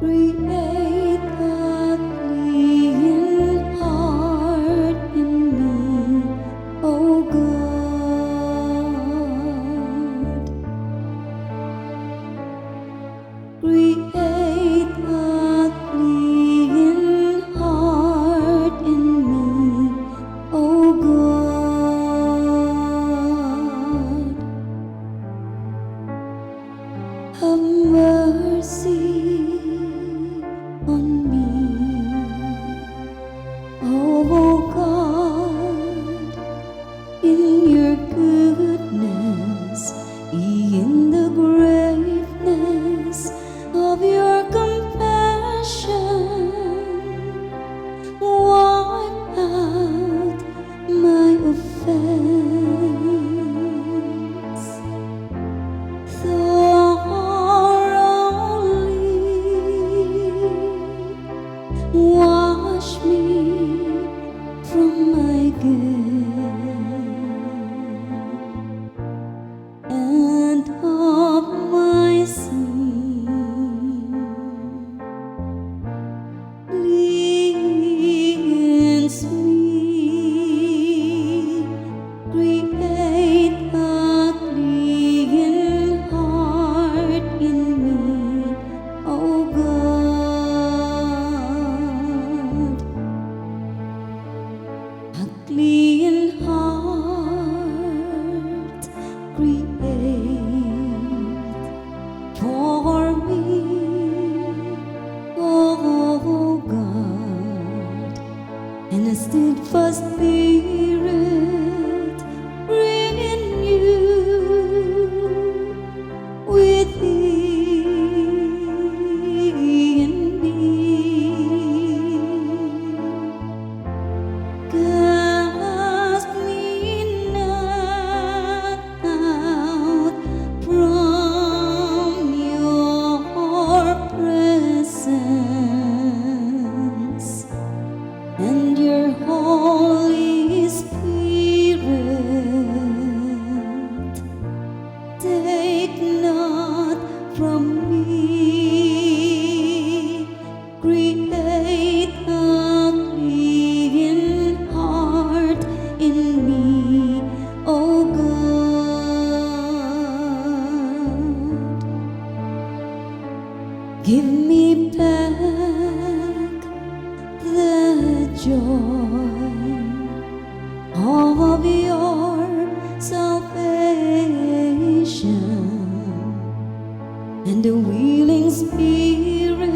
Create a clean heart in me, oh God. Create a clean heart in me, oh God. Have mercy on me, oh God, in your goodness, in the greatness of your compassion, wipe out my offense thoroughly. Wash me from my guilt and of my sin. Cleanse me, create a clean heart in me, oh God. A clean heart create for me, oh God, and a steadfast spirit renew within me. Cast me not out from your presence, and your Holy Spirit take not from me. Create a clean heart in me, oh God. Give me back the joy of your salvation and a willing spirit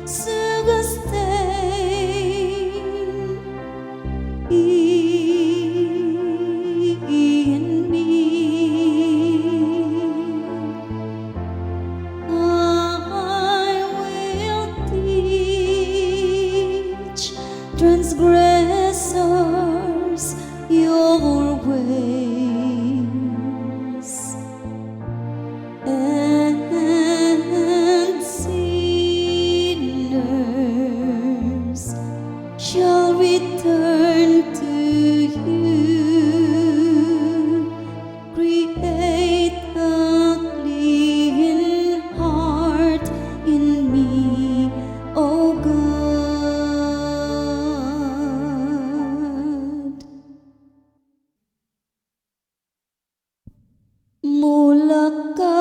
sustain in me. I will teach transgressors your ways, and sinners shall return to you. Create a clean heart in me, oh God. Mula ka